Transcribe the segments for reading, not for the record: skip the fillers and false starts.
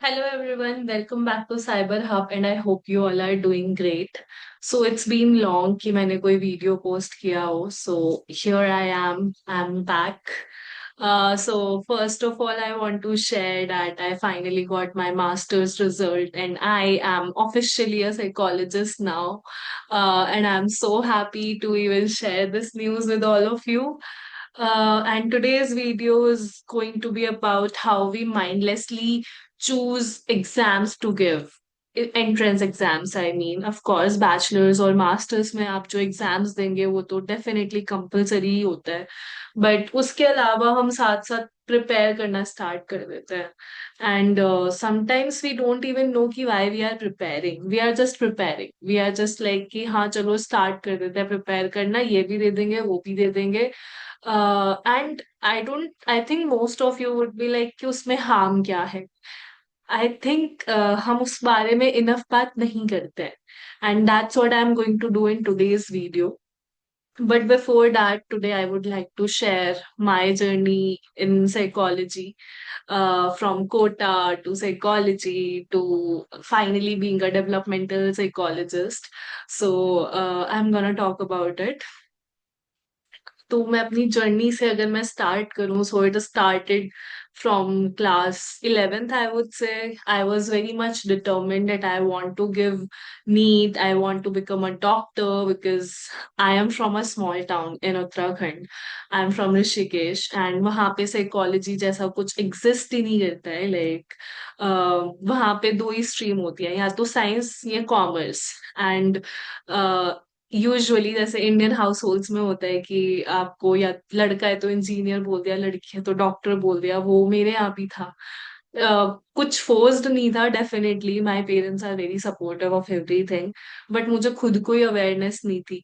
Hello everyone, welcome back to Cyber Hub and I hope you all are doing great. So it's been long कि मैंने कोई video post किया हो. So here I am, I'm back. So first of all, I want to share that I finally got my master's result and I am officially a psychologist now. And I'm so happy to even share this news with all of you. And today's video is going to be about how we mindlessly choose exams to give. Entrance exams I mean of course bachelors और masters में आप जो exams देंगे वो तो definitely compulsory ही होता है. But उसके अलावा हम साथ साथ प्रिपेयर करना स्टार्ट कर देते हैं. And sometimes we don't even know कि why we are preparing. We are just preparing. We are just like कि हाँ चलो स्टार्ट कर देते हैं प्रिपेयर करना, ये भी दे देंगे वो भी दे देंगे. And I think most of you would be like कि उसमें हार्म क्या है. आई थिंक हम उस बारे में इनफ बात नहीं करते हैं and that's what I am going to do in today's video. But before that, today I would like to share my journey in psychology, from Kota to psychology to finally being a developmental psychologist. So I'm gonna talk about it. तो मैं अपनी journey से अगर मैं start करूं, so it started from class 11th. I would say I was very much determined that I want to give NEET. I want to become a doctor because I am from a small town in Uttarakhand. I am from Rishikesh and वहाँ पे psychology जैसा कुछ exist ही नहीं करता है. Like वहाँ पे दो ही स्ट्रीम होती है, या तो साइंस या कॉमर्स. एंड यूजुअली जैसे इंडियन हाउस होल्ड्स में होता है कि आपको या लड़का है तो इंजीनियर बोल दिया, लड़की है तो डॉक्टर बोल दिया. वो मेरे यहाँ भी था. कुछ फोर्स्ड नहीं था. Definitely my parents are very supportive of everything, but मुझे खुद को ही अवेयरनेस नहीं थी.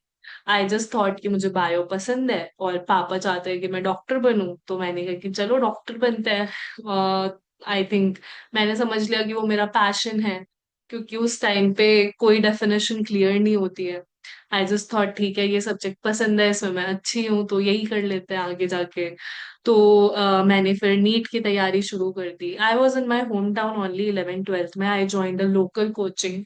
आई जस्ट थॉट कि मुझे बायो पसंद है और पापा चाहते हैं कि मैं डॉक्टर बनूं, तो मैंने कहा कि चलो डॉक्टर बनते हैं. आई थिंक मैंने समझ लिया कि वो मेरा पैशन है, क्योंकि उस टाइम पे कोई डेफिनेशन क्लियर नहीं होती है. आई जस्ट थॉट ठीक है, ये सब्जेक्ट पसंद है, इसमें मैं अच्छी हूँ तो यही कर लेते हैं आगे जाके. तो मैंने फिर नीट की तैयारी शुरू कर दी. I was in my home town only 11th 12th में. I join the local coaching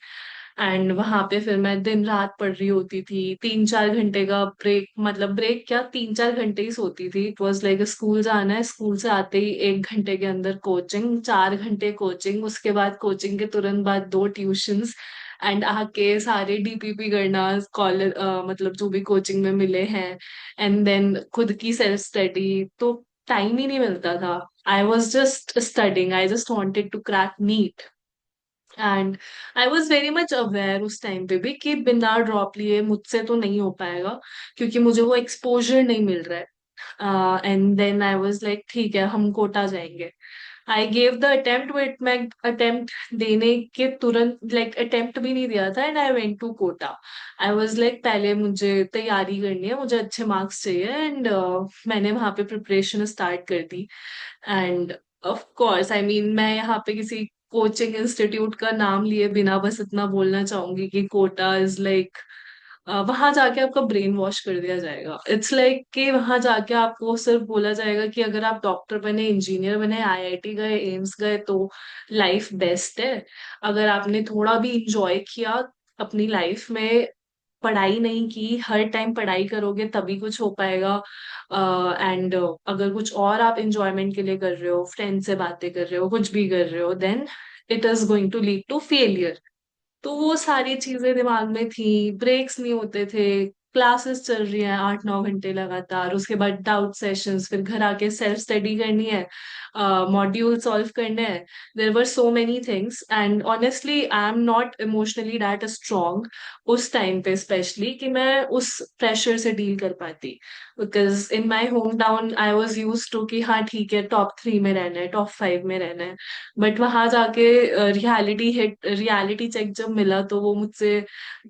and वहां पे फिर मैं दिन रात पढ़ रही होती थी. 3-4 घंटे का ब्रेक, मतलब ब्रेक क्या, 3-4 घंटे ही सोती थी. इट वॉज लाइक स्कूल जाना है, स्कूल से आते ही 1 घंटे के अंदर कोचिंग, 4 घंटे कोचिंग, उसके बाद कोचिंग के तुरंत बाद दो ट्यूशंस. एंड आके सारे डीपीपी करना कॉलेज, मतलब जो भी कोचिंग में मिले हैं. एंड देन खुद की सेल्फ स्टडी. तो टाइम ही नहीं मिलता था. I was just studying. I just wanted to crack NEET. And I was very much aware उस टाइम पे भी कि बिना ड्रॉप लिए मुझसे तो नहीं हो पाएगा, क्योंकि मुझे वो एक्सपोजर नहीं मिल रहा है. And then I was like ठीक है, हम कोटा जाएंगे. I gave the attempt, but मैं अटेम्प्ट देने के तुरंत लाइक अटेम्प्ट भी नहीं दिया था and I went to Kota. I was like पहले मुझे तैयारी करनी है, मुझे अच्छे मार्क्स चाहिए. एंड मैंने वहां पे प्रिपरेशन स्टार्ट कर दी. And of course I mean मैं यहाँ पे किसी कोचिंग इंस्टीट्यूट का नाम लिए बिना बस इतना बोलना चाहूंगी कि कोटा इज लाइक, वहां जाके आपका ब्रेन वॉश कर दिया जाएगा. इट्स लाइक कि वहां जाके आपको सिर्फ बोला जाएगा कि अगर आप डॉक्टर बने, इंजीनियर बने, आईआईटी गए, एम्स गए तो लाइफ बेस्ट है. अगर आपने थोड़ा भी इंजॉय किया अपनी लाइफ में, पढ़ाई नहीं की, हर टाइम पढ़ाई करोगे तभी कुछ हो पाएगा. एंड अगर कुछ और आप इंजॉयमेंट के लिए कर रहे हो, फ्रेंड से बातें कर रहे हो, कुछ भी कर रहे हो, then it is going to lead to failure. तो वो सारी चीजें दिमाग में थी. ब्रेक्स नहीं होते थे, क्लासेस चल रही हैं 8-9 घंटे लगातार, उसके बाद डाउट सेशंस, फिर घर आके सेल्फ स्टडी करनी है, मॉड्यूल सॉल्व करने हैं. There were so many things and honestly I am not emotionally that strong उस टाइम पे, स्पेशली कि मैं उस प्रेशर से डील कर पाती. Because in my home town I was use to कि हाँ ठीक है, टॉप 3 में रहना है, टॉप 5 में रहना है. बट वहां जाके रियलिटी चेक जब मिला तो वो मुझसे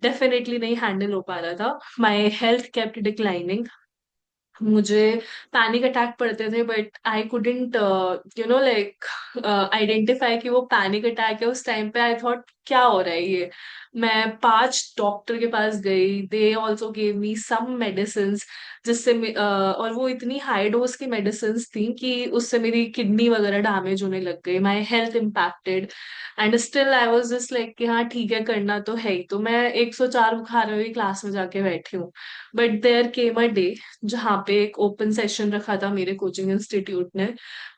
डेफिनेटली नहीं हैंडल हो पा रहा था. My health kept declining. मुझे पैनिक अटैक पड़ते थे, but I couldn't like identify कि वो पैनिक अटैक है. उस टाइम पे आई थॉट क्या हो रहा है ये. मैं 5 डॉक्टर के पास गई. They also gave me some medicine. जिससे और वो इतनी हाई डोज की मेडिसिन थी कि उससे मेरी किडनी वगैरह डैमेज होने लग गई, my health impacted. And still I was just like कि हाँ ठीक है, करना तो है ही। तो मैं 104 बुखार हुई क्लास में जाके बैठी हूँ। But there came a day जहाँ पे एक ओपन सेशन रखा था मेरे कोचिंग इंस्टीट्यूट ने,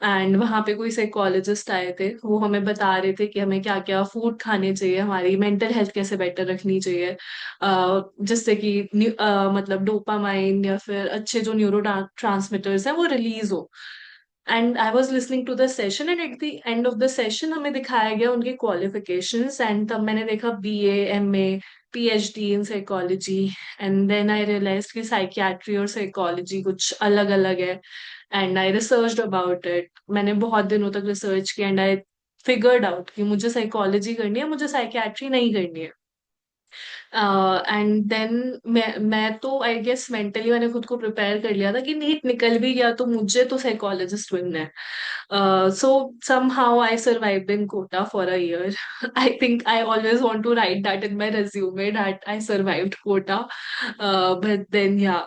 एंड वहाँ पे कोई साइकोलॉजिस्ट आए थे। वो हमें बता रहे थे कि हमें क्या क्या फूड खाने चाहिए, हमारी मेंटल हेल्थ कैसे बेटर रखनी चाहिए, जिससे कि मतलब डोपामाइन या फिर अच्छे जो न्यूरो ट्रांसमिटर्स हैं वो रिलीज हो। And I was listening to the session, and at the end of the session हमें दिखाया गया उनके क्वालिफिकेशंस, एंड तब मैंने देखा BA, MA, PhD in psychology. And then I realize कि साइकियाट्री और साइकोलॉजी कुछ अलग अलग है। And I researched about it, मैंने बहुत दिनों तक रिसर्च किया, एंड आई फिगर्ड आउट कि मुझे साइकोलॉजी करनी है, मुझे साइकियाट्री नहीं करनी है। एंड देन मैं तो आई गेस मेंटली मैंने खुद को प्रिपेयर कर लिया था कि नीट निकल भी गया तो मुझे तो साइकोलॉजिस्ट बनना है। सो somehow I survived in Kota for a year. I think I always want to write that in my resume that I survived Kota. But then yeah,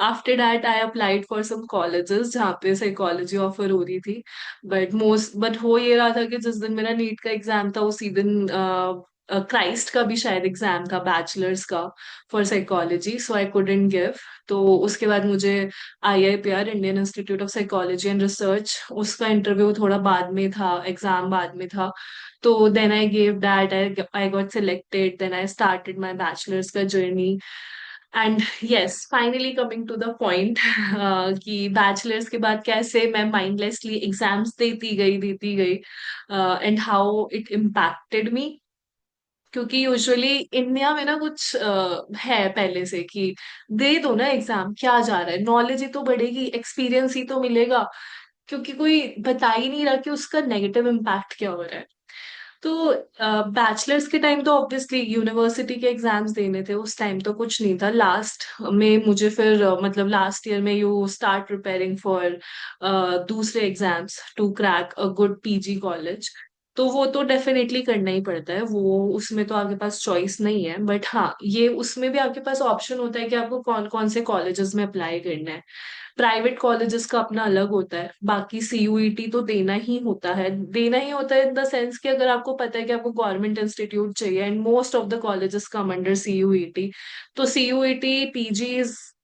after that I applied for some colleges जहाँ पे psychology offer हो रही थी। But हो ये रहा था कि जिस दिन मेरा नीट का एग्जाम था उसी दिन क्राइस्ट का भी शायद एग्जाम था, बैचलर्स का, for psychology, so I couldn't give. तो उसके बाद मुझे IIPR, Indian Institute of Psychology and Research, उसका इंटरव्यू थोड़ा बाद में था, एग्जाम बाद में था। तो then I gave that, I got selected, then I started my bachelor's का journey. And yes, finally coming to the point कि बैचलर्स के बाद कैसे मैं माइंडलेसली एग्जाम्स देती गई and how it impacted me. क्योंकि यूजुअली इंडिया में ना कुछ है पहले से कि दे दो ना एग्जाम, क्या जा रहा है, नॉलेज ही तो बढ़ेगी, एक्सपीरियंस ही तो मिलेगा। क्योंकि कोई बता ही नहीं रहा कि उसका नेगेटिव इम्पैक्ट क्या हो रहा है। तो बैचलर्स के टाइम तो ऑब्वियसली यूनिवर्सिटी के एग्जाम्स देने थे, उस टाइम तो कुछ नहीं था। लास्ट में मुझे फिर मतलब लास्ट ईयर में यू स्टार्ट प्रिपेयरिंग फॉर दूसरे exams to crack a good PG college. तो वो तो डेफिनेटली करना ही पड़ता है, वो उसमें तो आपके पास चॉइस नहीं है। बट हाँ, ये उसमें भी आपके पास ऑप्शन होता है कि आपको कौन कौन से कॉलेजेस में अप्लाई करना है। प्राइवेट कॉलेजेस का अपना अलग होता है, बाकी CUET तो देना ही होता है, देना ही होता है इन द सेंस कि अगर आपको पता है कि आपको गवर्नमेंट इंस्टीट्यूट चाहिए, and most of the colleges come under CUET। तो CUET PG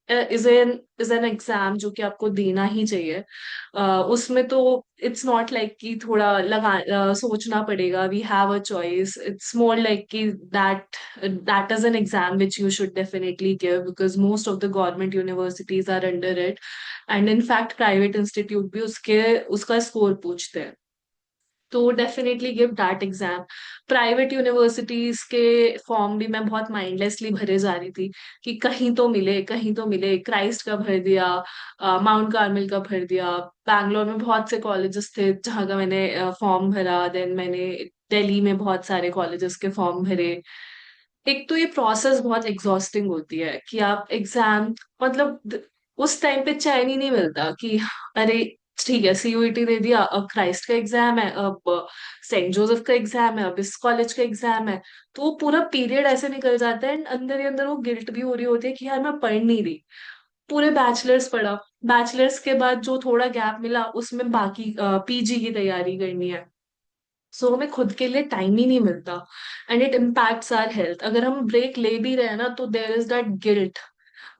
is an exam जो कि आपको देना ही चाहिए। उसमें तो इट्स नॉट लाइक कि थोड़ा सोचना पड़ेगा, we have a choice. It's more like कि that is an exam which you should definitely give, because most of the government universities are under it. And in fact private institute भी उसका score पूछते हैं। तो definitely give that exam. Private universities के form भी मैं बहुत माइंडलेसली भरे जा रही थी कि कहीं तो मिले, कहीं तो मिले। क्राइस्ट का भर दिया, माउंट कार्मेल का भर दिया, बैंगलोर में बहुत से कॉलेजेस थे जहाँ का मैंने फॉर्म भरा। देन मैंने दिल्ली में बहुत सारे कॉलेजेस के फॉर्म भरे। एक तो ये प्रोसेस बहुत एग्जॉस्टिंग होती है कि आप एग्जाम, मतलब उस टाइम पे चैन ही नहीं मिलता कि अरे ठीक है, CUET दे दिया, अब क्राइस्ट का एग्जाम है, अब सेंट जोसेफ का एग्जाम है, अब इस कॉलेज का एग्जाम है। तो वो पूरा पीरियड ऐसे निकल जाता है, एंड अंदर ही अंदर वो गिल्ट भी हो रही होती है कि यार मैं पढ़ नहीं रही। पूरे बैचलर्स पढ़ा, बैचलर्स के बाद जो थोड़ा गैप मिला उसमें बाकी PG की तैयारी करनी है। सो हमें खुद के लिए टाइम ही नहीं मिलता, and it impacts our health. अगर हम ब्रेक ले भी रहे हैं ना, तो देयर इज दैट गिल्ट,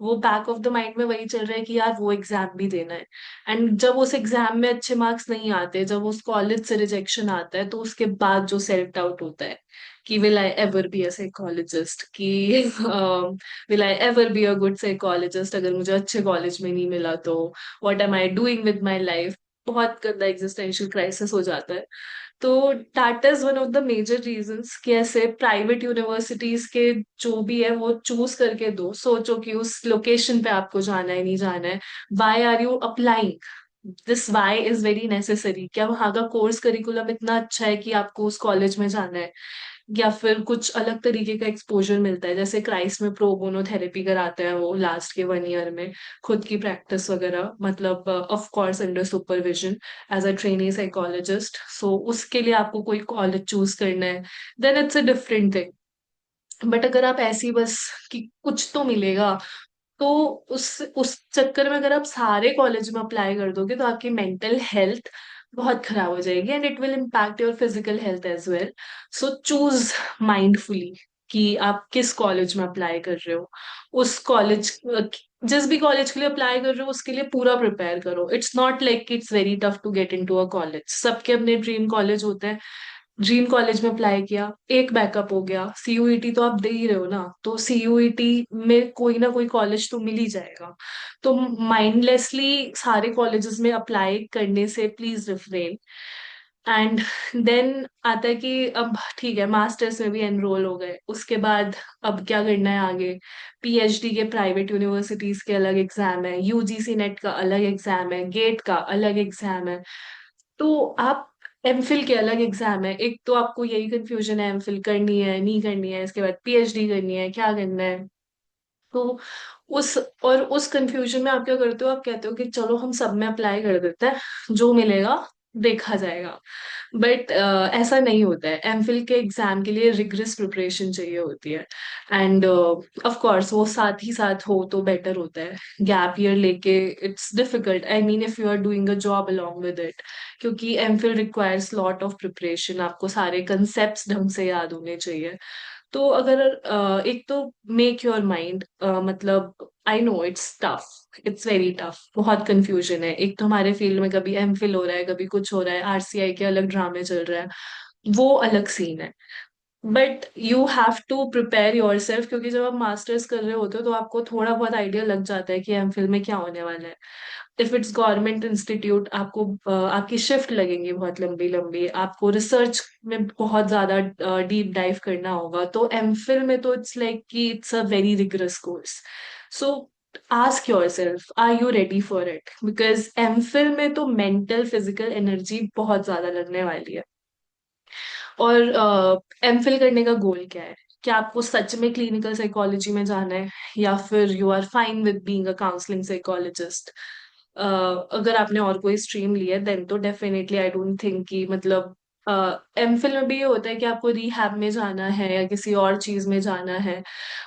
वो बैक ऑफ द माइंड में वही चल रहा है कि यार वो एग्जाम भी देना है। एंड जब उस एग्जाम में अच्छे मार्क्स नहीं आते, जब उस कॉलेज से रिजेक्शन आता है, तो उसके बाद जो सेल्फ डाउट होता है कि will I ever be a psychologist, कि will I ever be a good psychologist, अगर मुझे अच्छे कॉलेज में नहीं मिला तो what am I doing with my life. बहुत गंदा एग्जिस्टेंशियल क्राइसिस हो जाता है। तो that is one of the major reasons कि ऐसे प्राइवेट यूनिवर्सिटीज के जो भी है वो चूज करके दो, सोचो कि उस लोकेशन पे आपको जाना है नहीं जाना है। Why are you applying, this why is very necessary. क्या वहाँ का कोर्स करिकुलम इतना अच्छा है कि आपको उस कॉलेज में जाना है, या फिर कुछ अलग तरीके का एक्सपोजर मिलता है, जैसे क्राइस्ट में प्रो बोनो थेरेपी कराते हैं वो लास्ट के 1 ईयर में, खुद की प्रैक्टिस वगैरह, मतलब of course under supervision as a trainee psychologist. So उसके लिए आपको कोई कॉलेज चूज करना है, then it's a different thing. But अगर आप ऐसी बस कि कुछ तो मिलेगा, तो उस चक्कर में अगर आप सारे कॉलेज में अप्लाई कर दोगे तो आपकी मेंटल हेल्थ बहुत खराब हो जाएगी and it will impact your physical health as well. So choose mindfully कि आप किस कॉलेज में अप्लाई कर रहे हो। उस कॉलेज, जिस भी कॉलेज के लिए अप्लाई कर रहे हो उसके लिए पूरा प्रिपेयर करो। It's not like it's very tough to get into a college. सबके अपने ड्रीम कॉलेज होते हैं। ड्रीम कॉलेज में अप्लाई किया, एक बैकअप हो गया, सीयूईटी तो आप दे ही रहे हो ना, तो सीयूईटी में कोई ना कोई कॉलेज तो मिल ही जाएगा। तो माइंडलेसली सारे कॉलेजेस में अप्लाई करने से प्लीज रिफ्रेन। एंड देन आता है कि अब ठीक है, मास्टर्स में भी एनरोल हो गए, उसके बाद अब क्या करना है आगे। पीएचडी के प्राइवेट यूनिवर्सिटीज के अलग एग्जाम है, यूजीसी नेट का अलग एग्जाम है, गेट का अलग एग्जाम है। तो आप एमफिल के अलग एग्जाम है। एक तो आपको यही कंफ्यूजन है, एमफिल करनी है नहीं करनी है, इसके बाद पीएचडी करनी है क्या करना है। तो उस और उस कंफ्यूजन में आप क्या करते हो, आप कहते हो कि चलो हम सब में अप्लाई कर देते हैं, जो मिलेगा देखा जाएगा। बट ऐसा नहीं होता है। एमफिल के एग्जाम के लिए रिग्रेस प्रिपरेशन चाहिए होती है। एंड ऑफ कोर्स वो साथ ही साथ हो तो बेटर होता है। गैप ईयर लेके it's difficult, I mean if you are doing a job along with it. क्योंकि MPhil requires lot of preparation, आपको सारे कंसेप्ट ढंग से याद होने चाहिए। तो अगर एक तो मेक योर माइंड, मतलब I know it's tough, it's very tough, बहुत कंफ्यूजन है। एक तो हमारे फील्ड में कभी एमफिल हो रहा है, कभी कुछ हो रहा है, आरसीआई के अलग ड्रामे चल रहा है, वो अलग सीन है। But you have to prepare yourself, क्योंकि जब आप मास्टर्स कर रहे होते हो तो आपको थोड़ा बहुत आइडिया लग जाता है कि एमफिल में क्या होने वाला है। इफ इट्स गवर्नमेंट इंस्टीट्यूट, आपको आपकी शिफ्ट लगेंगी बहुत लंबी लंबी, आपको रिसर्च में बहुत ज्यादा डीप डाइव करना होगा। तो एमफिल में तो इट्स लाइक कि it's a very rigorous course. So ask yourself, are you ready for it? Because MPhil में तो मेंटल फिजिकल एनर्जी बहुत ज्यादा लगने वाली है। और एमफिल करने का गोल क्या है? क्या आपको सच में क्लिनिकल साइकोलॉजी में जाना है, या फिर you are fine with being a counselling psychologist? अगर आपने और कोई स्ट्रीम ली है देन तो डेफिनेटली आई डोंट थिंक कि मतलब एमफिल में भी ये होता है कि आपको रिहैब में जाना है या किसी और चीज में जाना है।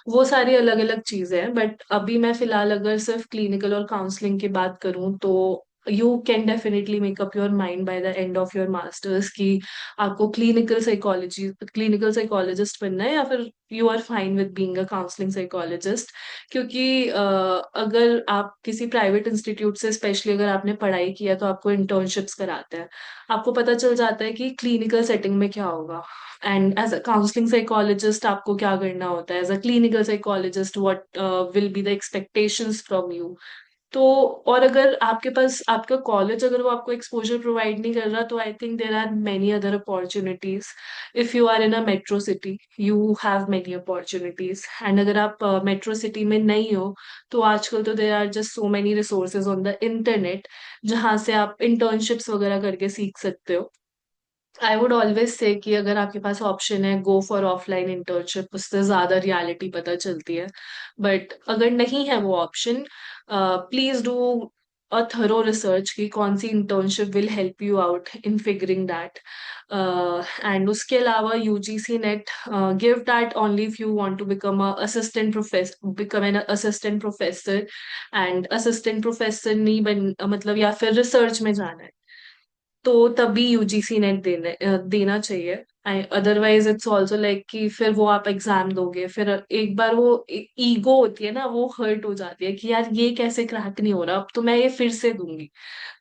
वो सारी अलग अलग चीजें हैं। बट अभी मैं फिलहाल अगर सिर्फ क्लिनिकल और काउंसलिंग की बात करूं तो you can definitely make up your mind by the end of your masters कि आपको क्लिनिकल साइकोलॉजिस्ट बनना है या फिर you are fine with being a counselling psychologist. क्योंकि अगर आप किसी प्राइवेट इंस्टीट्यूट से, स्पेशली अगर आपने पढ़ाई किया, तो आपको इंटर्नशिप्स कराते हैं, आपको पता चल जाता है कि क्लिनिकल सेटिंग में क्या होगा। And as a counselling psychologist आपको क्या करना होता है, as a clinical psychologist what will be the expectations from you. तो और अगर आपके पास आपका कॉलेज अगर वो आपको एक्सपोजर प्रोवाइड नहीं कर रहा, तो I think there are many other opportunities. If you are in a metro city you have many opportunities, and अगर आप मेट्रो सिटी में नहीं हो तो आजकल तो there are just so many resources on the internet जहाँ से आप इंटर्नशिप्स वगैरह करके सीख सकते हो। आई वुड ऑलवेज से कि अगर आपके पास ऑप्शन है, गो फॉर ऑफलाइन इंटर्नशिप, उससे ज्यादा रियलिटी पता चलती है। बट अगर नहीं है वो option, please do a thorough research कि कौन सी internship will help you out in figuring that. And उसके अलावा UGC NET give that only if you want to become a assistant professor, become an assistant professor. And assistant professor नहीं बन मतलब या फिर रिसर्च में जाना है तो तभी यूजीसी नेट देना चाहिए। अदरवाइज इट्स ऑल्सो लाइक कि फिर वो आप एग्जाम दोगे, फिर एक बार वो ईगो होती है ना, वो हर्ट हो जाती है कि यार ये कैसे क्रैक नहीं हो रहा, अब तो मैं ये फिर से दूंगी।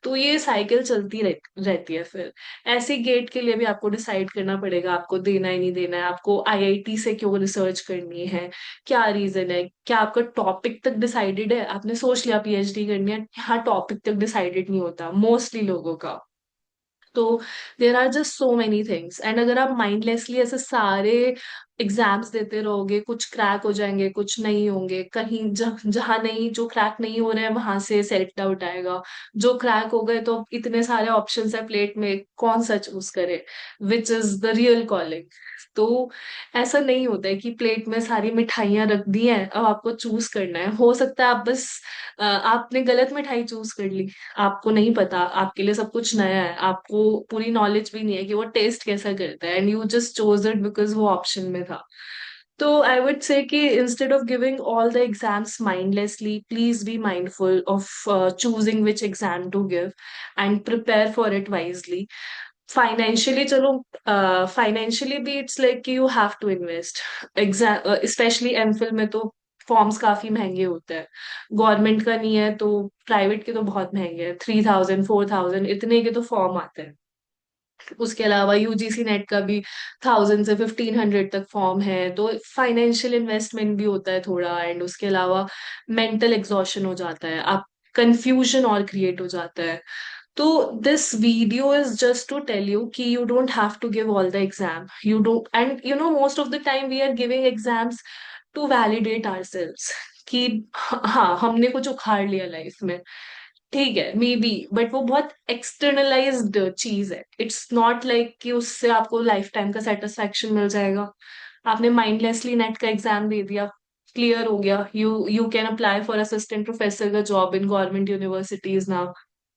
तो ये साइकिल चलती रहती है। फिर ऐसे गेट के लिए भी आपको डिसाइड करना पड़ेगा, आपको देना ही नहीं देना है, आपको आईआईटी से क्यों रिसर्च करनी है, क्या रीजन है, क्या आपका टॉपिक तक डिसाइडेड है, आपने सोच लिया पीएचडी करनी है, हाँ टॉपिक तक डिसाइडेड नहीं होता मोस्टली लोगों का। तो there are just so many things, and अगर आप माइंडलेसली ऐसे सारे एग्जाम्स देते रहोगे, कुछ क्रैक हो जाएंगे कुछ नहीं होंगे, कहीं जहां नहीं, जो क्रैक नहीं हो रहे हैं वहां से सेल्फ डाउट आएगा, जो क्रैक हो गए तो इतने सारे ऑप्शंस है प्लेट में, कौन सा चूज करे, which is the real calling. तो ऐसा नहीं होता है कि प्लेट में सारी मिठाइयां रख दी हैं अब आपको चूज करना है। हो सकता है आप बस आपने गलत मिठाई चूज कर ली, आपको नहीं पता, आपके लिए सब कुछ नया है, आपको पूरी नॉलेज भी नहीं है कि वो टेस्ट कैसा करता है, and you just chose it because वो ऑप्शन में था। तो आई वुड से कि instead of giving all the exams mindlessly, please be mindful of choosing which exam to give and prepare for it wisely. Financially चलो, financially भी it's like कि you have to invest. Exam specially MPhil में तो forms काफी महंगे होते हैं. Government का नहीं है तो प्राइवेट के तो बहुत महंगे हैं, 3,000 4,000 इतने के तो फॉर्म आते हैं. उसके अलावा यूजीसी नेट का भी 1,000 से 1,500 तक फॉर्म है. तो फाइनेंशियल इन्वेस्टमेंट भी होता है थोड़ा, एंड उसके अलावा मेंटल एग्जॉशन हो जाता है, आप कंफ्यूजन और क्रिएट हो जाता है. तो this video is just to tell you कि you don't have to give all the exam. You don't, and you know most of the time we are giving exams to validate ourselves कि हाँ हमने कुछ उखाड़ लिया life में. ठीक है मे बी, बट वो बहुत एक्सटर्नलाइज्ड चीज है. इट्स नॉट लाइक कि उससे आपको लाइफ टाइम का सेटिस्फेक्शन मिल जाएगा. आपने माइंडलेसली नेट का एग्जाम दे दिया, क्लियर हो गया, you can apply for assistant professor का job in government universities now.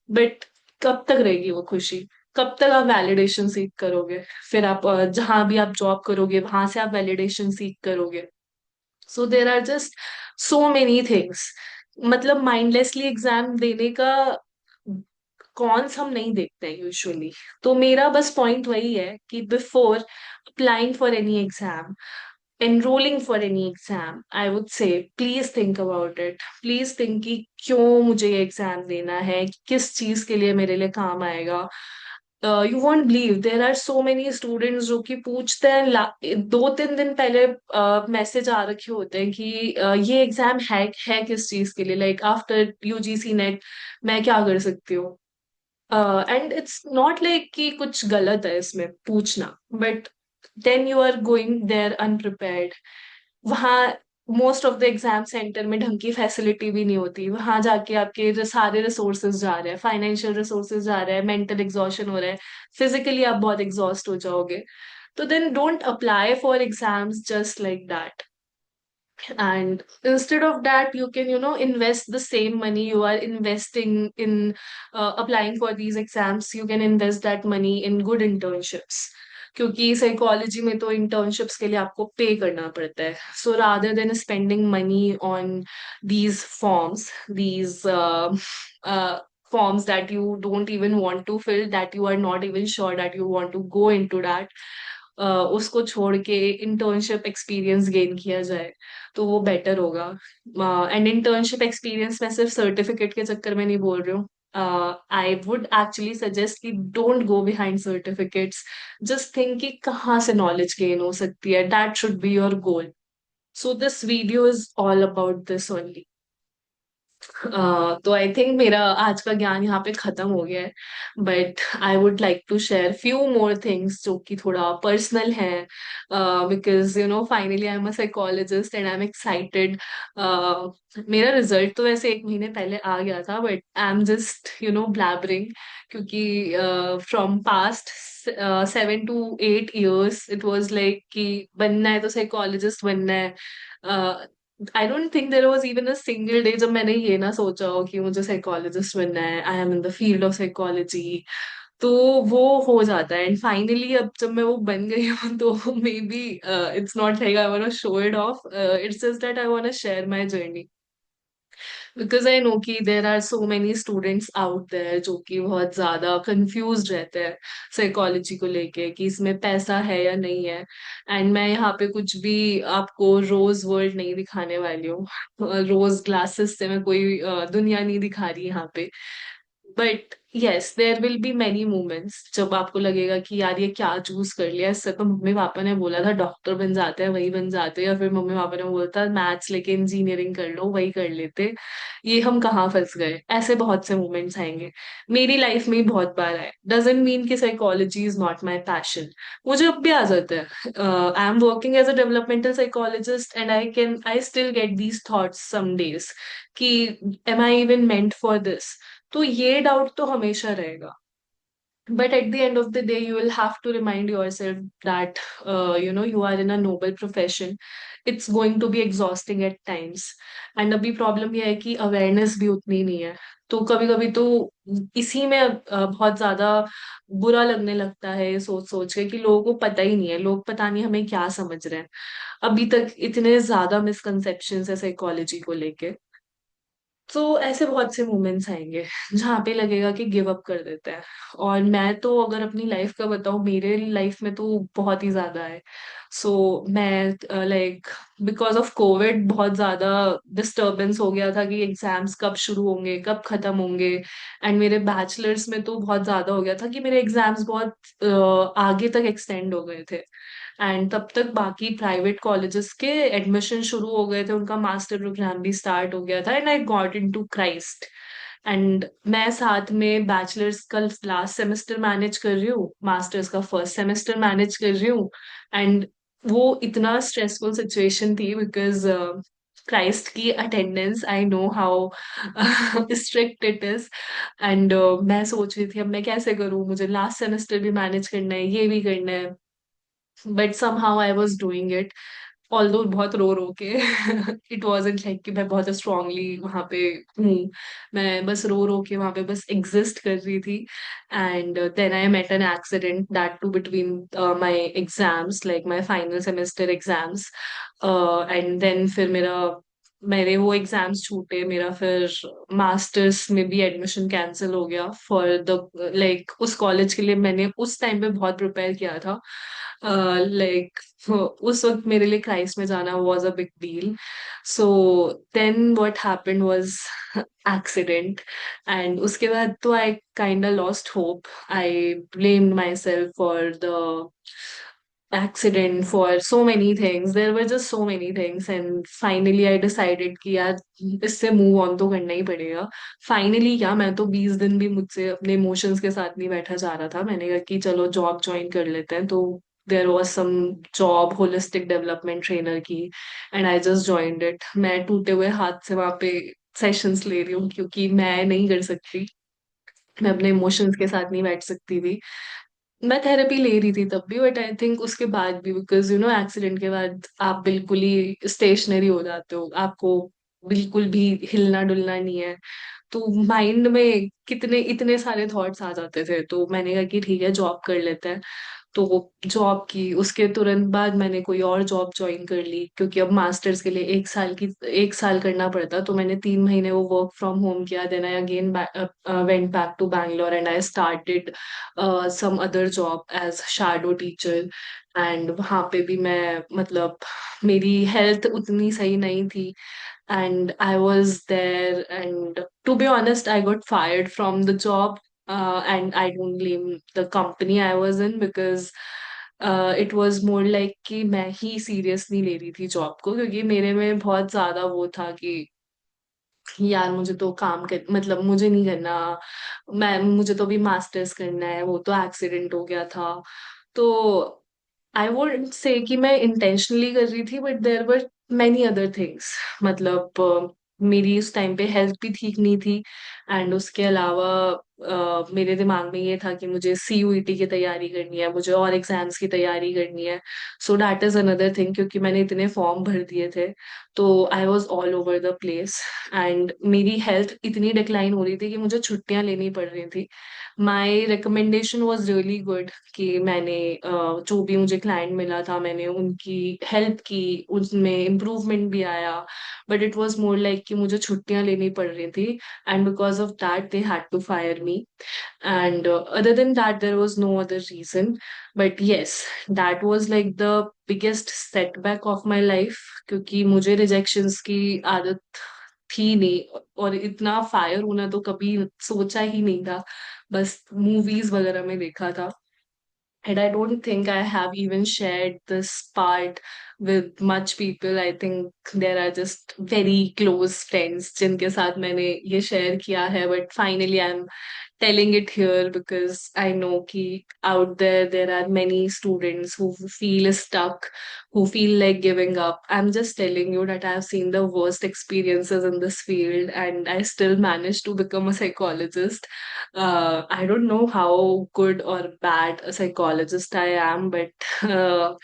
But कब तक रहेगी वो खुशी? कब तक आप वैलिडेशन सीख करोगे? फिर आप जहां भी आप जॉब करोगे वहां से आप वैलिडेशन सीख करोगे. So there are just so many things. मतलब माइंडलेसली एग्जाम देने का कॉन्स हम नहीं देखते हैं यूजुअली. तो मेरा बस पॉइंट वही है कि before applying for any exam, enrolling for any exam, I would say please think about it. Please think कि क्यों मुझे ये एग्जाम देना है, किस चीज के लिए मेरे लिए काम आएगा. You won't believe there are so many students जो कि पूछते हैं 2-3 दिन पहले मैसेज आ रखे होते हैं कि ये एग्जाम है किस चीज के लिए, लाइक आफ्टर यूजीसी नेट मैं क्या कर सकती हूँ. एंड इट्स नॉट लाइक कि कुछ गलत है इसमें पूछना, but then you are going there unprepared. वहाँ most of the exam centre में ढंग की फैसिलिटी भी नहीं होती. वहां जाके आपके जो सारे रिसोर्सेज जा रहे हैं, फाइनेंशियल रिसोर्सेज जा रहे हैं, मेंटल एग्जॉशन हो रहा है, फिजिकली आप बहुत एग्जॉस्ट हो जाओगे. तो then don't apply for exams just like that. And instead of that you can invest the same money you are investing in applying for these exams. You can invest that money in good internships, क्योंकि psychology में तो internships के लिए आपको पे करना पड़ता है. So rather than spending money on these forms, these forms that you don't even want to fill, that you are not even sure that you want to go into that, उसको छोड़ के इंटर्नशिप एक्सपीरियंस गेन किया जाए तो वो better होगा. And internship experience मैं सिर्फ सर्टिफिकेट के चक्कर में नहीं बोल रही हूँ. आई वुड एक्चुअली सजेस्ट कि don't go behind certificates. Just think कि कहाँ से नॉलेज गेन हो सकती है, that should be your goal. So this video is all about this only. तो आई थिंक मेरा आज का ज्ञान यहाँ पे खत्म हो गया है. But I would like to share few more things जो कि थोड़ा पर्सनल है. Because finally I am a psychologist and I am excited. मेरा रिजल्ट तो वैसे 1 महीने पहले आ गया था, but I am just blabbering. क्योंकि from past 7 to 8 years it was like कि बनना है तो साइकोलॉजिस्ट बनना है. I don't think there was even a single day जब मैंने ये ना सोचा हो कि मुझे साइकोलॉजिस्ट बनना है, I M in the field of psychology. तो वो हो जाता है एंड फाइनली अब जब मैं वो बन गई हूँ तो maybe it's not like I want to show it off. It's just that I want to share my journey. Because I know कि there are so many students out there जो कि बहुत ज्यादा कंफ्यूज रहते हैं psychology को लेके कि इसमें पैसा है या नहीं है. एंड मैं यहाँ पे कुछ भी आपको रोज वर्ल्ड नहीं दिखाने वाली हूँ. रोज ग्लासेस से मैं कोई दुनिया नहीं दिखा रही यहाँ पे. But yes there will be many moments जब आपको लगेगा कि यार ये क्या चूज कर लिया. इससे तो मम्मी पापा ने बोला था डॉक्टर बन जाते हैं वही बन जाते हैं, या फिर मम्मी पापा ने बोला था मैथ्स लेके इंजीनियरिंग कर लो वही कर लेते. ये हम कहाँ फंस गए. ऐसे बहुत से मोमेंट्स आएंगे. मेरी लाइफ में भी बहुत बार आए. डजेंट मीन कि psychology is not my passion. मुझे अब भी आ जाता है. I am working as a developmental psychologist and I still get these thoughts some days कि am I even meant for this. तो ये डाउट तो हमेशा रहेगा. But at the end of the day, you will have to remind yourself that you are in a noble profession. It's going to be exhausting at times. And अभी problem ये है कि awareness भी उतनी नहीं है। तो कभी कभी तो इसी में बहुत ज्यादा बुरा लगने लगता है, ये सोच सोच के कि लोगों को पता ही नहीं है, लोग पता नहीं हमें क्या समझ रहे हैं। अभी तक इतने ज्यादा मिसकंसेप्शंस है साइकोलॉजी को लेके। तो ऐसे बहुत से मोमेंट्स आएंगे जहाँ पे लगेगा कि गिव अप कर देते हैं। और मैं तो अगर अपनी लाइफ का बताऊं, मेरे लाइफ में तो बहुत ही ज्यादा है। सो मैं लाइक बिकॉज ऑफ कोविड बहुत ज्यादा डिस्टरबेंस हो गया था कि एग्जाम्स कब शुरू होंगे कब खत्म होंगे। एंड मेरे बैचलर्स में तो बहुत ज्यादा हो गया था कि मेरे एग्जाम्स बहुत आगे तक एक्सटेंड हो गए थे। एंड तब तक बाकी प्राइवेट कॉलेजेस के एडमिशन शुरू हो गए थे, उनका मास्टर प्रोग्राम भी स्टार्ट हो गया था, and I got into Christ. And मैं साथ में बैचलर्स का लास्ट सेमेस्टर मैनेज कर रही हूँ, मास्टर्स का फर्स्ट सेमेस्टर मैनेज कर रही हूँ। एंड वो इतना स्ट्रेसफुल सिचुएशन थी बिकॉज क्राइस्ट की attendance, I know how strict it is. And मैं सोच रही थी अब मैं कैसे करूँ, मुझे लास्ट सेमेस्टर भी मैनेज करना है, ये भी करना है। But somehow I was doing it, although बहुत रो रो के। इट वॉजेंट लाइक कि मैं बहुत स्ट्रांगली वहां पे हूँ। मैं बस रो रो के वहां पे बस एग्जिस्ट कर रही थी। And then I met an accident that too between my exams, like my final semester exams. And then फिर मेरे वो एग्जाम्स छूटे, मेरा फिर मास्टर्स में भी एडमिशन कैंसिल हो गया फॉर द लाइक उस कॉलेज के लिए मैंने उस टाइम पे बहुत प्रिपेयर किया था। लाइक उस वक्त मेरे लिए क्राइस्ट में जाना was a big deal. So then what happened was accident. And उसके बाद तो I kind lost hope. I blamed myself for the accident, for so many things. There were just so many things, and finally I decided कि यार इससे move on तो करना ही पड़ेगा। Finally क्या, मैं तो 20 दिन भी मुझसे अपने इमोशंस के साथ नहीं बैठा जा रहा था। मैंने कहा कि चलो जॉब ज्वाइन कर लेते हैं। तो there was some job holistic development trainer की, and I just joined it. मैं टूटे हुए हाथ से वहां पे सेशंस ले रही हूँ क्योंकि मैं नहीं कर सकती, मैं अपने इमोशंस के साथ नहीं बैठ सकती थी। मैं थेरेपी ले रही थी तब भी, बट आई थिंक उसके बाद भी, बिकॉज एक्सीडेंट के बाद आप बिल्कुल ही स्टेशनरी हो जाते हो, आपको बिल्कुल भी हिलना डुलना नहीं है। तो माइंड में कितने इतने सारे थॉट्स आ जाते थे, तो मैंने कहा कि ठीक है जॉब कर लेते हैं। तो जॉब की, उसके तुरंत बाद मैंने कोई और जॉब ज्वाइन कर ली क्योंकि अब मास्टर्स के लिए 1 साल करना पड़ता। तो मैंने 3 महीने वो वर्क फ्रॉम होम किया। Then I again went back to Bangalore and I started some other job as shadow teacher. And वहां पे भी मैं मतलब मेरी हेल्थ उतनी सही नहीं थी। And I was there, and to be honest I got fired from the job. And I don't blame the company I was in because it was more like कि मैं ही सीरियस नहीं ले रही थी जॉब को, क्योंकि मेरे में बहुत ज्यादा वो था कि यार मुझे तो काम कर मतलब मुझे नहीं करना, मुझे तो भी मास्टर्स करना है, वो तो एक्सीडेंट हो गया था। तो आई वुड से कि मैं इंटेंशनली कर रही थी, but there were many other things. मतलब मेरी उस टाइम पे हेल्थ भी ठीक नहीं थी। एंड उसके अलावा मेरे दिमाग में ये था कि मुझे सीयूईटी की तैयारी करनी है, मुझे और एग्जाम्स की तैयारी करनी है। So that is another thing, क्योंकि मैंने इतने फॉर्म भर दिए थे। तो I was all over the place. And मेरी हेल्थ इतनी डिक्लाइन हो रही थी कि मुझे छुट्टियां लेनी पड़ रही थी। My recommendation was really good कि मैंने जो भी मुझे क्लाइंट मिला था मैंने उनकी हेल्प की, उसमें इम्प्रूवमेंट भी आया। But it was more like कि मुझे छुट्टियां लेनी पड़ रही थी, and because of that they had to fire me. And other than that, there was no other reason. But yes, that was like the biggest setback of my life, क्योंकि मुझे rejections की आदत थी नहीं, और इतना फायर होना तो कभी सोचा ही नहीं था, बस मूवीज वगैरह में देखा था। And I don't think I have even shared this part with much people. I think there are just very close friends जिनके साथ मैंने ये शेयर किया है, but finally I'm telling it here because I know ki out there are many students who feel stuck, who feel like giving up. I'm just telling you that I've seen the worst experiences in this field and I still managed to become a psychologist. I don't know how good or bad a psychologist I am, but uh,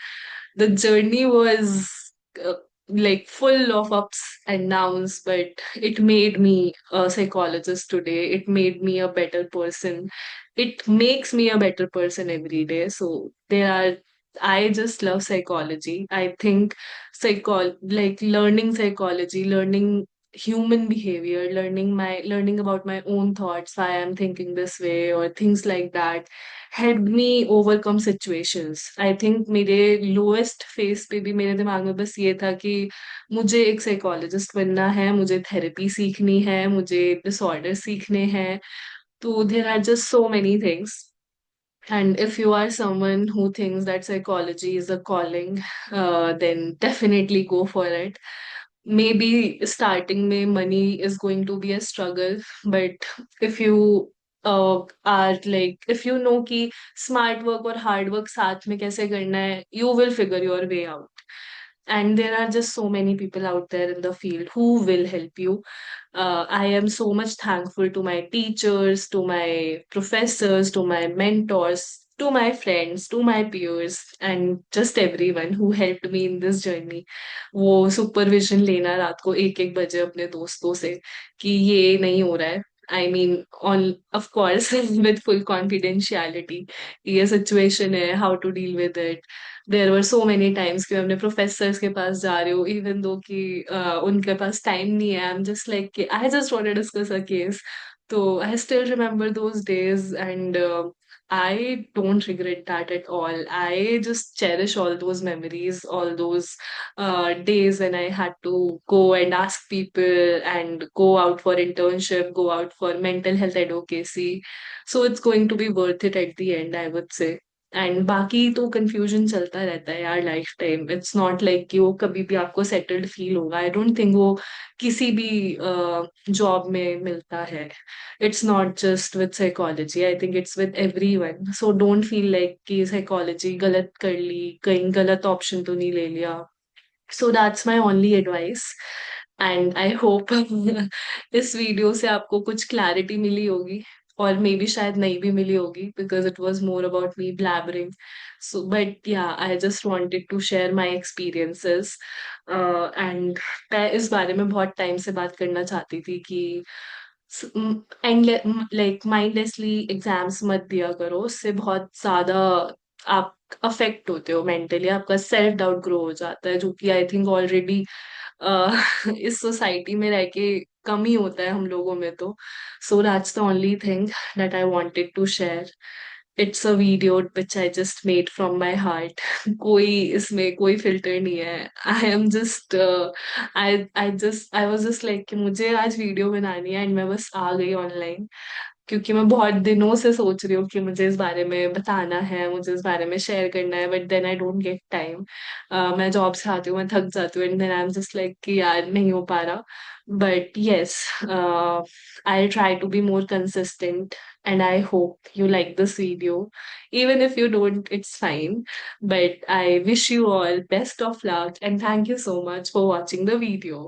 the journey was uh, like full of ups and downs, but it made me a psychologist today. It made me a better person. It makes me a better person every day. So I just love psychology. I think like learning psychology, learning human behavior, learning about my own thoughts, why I'm thinking this way or things like that helped me overcome situations. I think मेरे lowest phase पे भी मेरे दिमाग में बस ये था कि मुझे एक साइकोलॉजिस्ट बनना है, मुझे थेरेपी सीखनी है, मुझे डिसऑर्डर सीखने हैं. तो there are just so many things. And if you are someone who thinks that psychology is a calling, then definitely go for it. Maybe starting में money is going to be a struggle, but if you are like, if you know कि smart work और hard work साथ में कैसे करना है, you will figure your way out. And there are just so many people out there in the field who will help you. I am so much thankful to my teachers, to my professors, to my mentors, to my friends, to my peers, and just everyone who helped me in this journey. वो supervision लेना रात को एक एक बजे अपने दोस्तों से कि ये नहीं हो रहा है. I mean, on of course, with full confidentiality. ये सिचुएशन है, how to deal with it. There were so many times कि मैं अपने प्रोफेसर्स के पास जा रही हूँ इवन दो कि उनके पास टाइम नहीं है. आई एम जस्ट लाइक कि I just want to discuss a case. तो I still remember those days and I don't regret that at all. I just cherish all those memories, all those days when I had to go and ask people and go out for internship, go out for mental health advocacy. So it's going to be worth it at the end, I would say. And बाकी तो confusion चलता रहता है यार life time. It's not like कि वो कभी भी आपको सेटल्ड फील होगा. आई डोंट थिंक वो किसी भी जॉब में मिलता है. It's not just with psychology. I think it's with everyone. So don't feel like कि psychology गलत कर ली, कहीं गलत option तो नहीं ले लिया. So that's my only advice. And I hope इस वीडियो से आपको कुछ clarity मिली होगी. और मे बी शायद नहीं भी मिली होगी because it was more about me blabbering. So, but yeah, I just wanted to share my experiences. And मैं इस बारे में बहुत टाइम से बात करना चाहती थी कि एंड लाइक माइंडलेसली एग्जाम्स मत दिया करो. उससे बहुत ज्यादा आप अफेक्ट होते हो मेंटली. आपका सेल्फ डाउट ग्रो हो जाता है जो कि आई थिंक ऑलरेडी इस सोसाइटी में रह के कम ही होता है हम लोगों में तो. So that's the only thing that I wanted to share. It's a video which I just made from my heart. कोई इसमें कोई फिल्टर नहीं है. I am just I was just like कि मुझे आज वीडियो बनानी है एंड मैं बस आ गई ऑनलाइन क्योंकि मैं बहुत दिनों से सोच रही हूँ कि मुझे इस बारे में बताना है, मुझे इस बारे में शेयर करना है, but then I don't get time. मैं जॉब से आती हूँ, मैं थक जाती हूँ and then I am just like कि यार नहीं हो पा रहा. But yes, I try to be more consistent and I hope you like this video. Even if you don't, it's fine. But I wish you all best of luck and thank you so much for watching the video.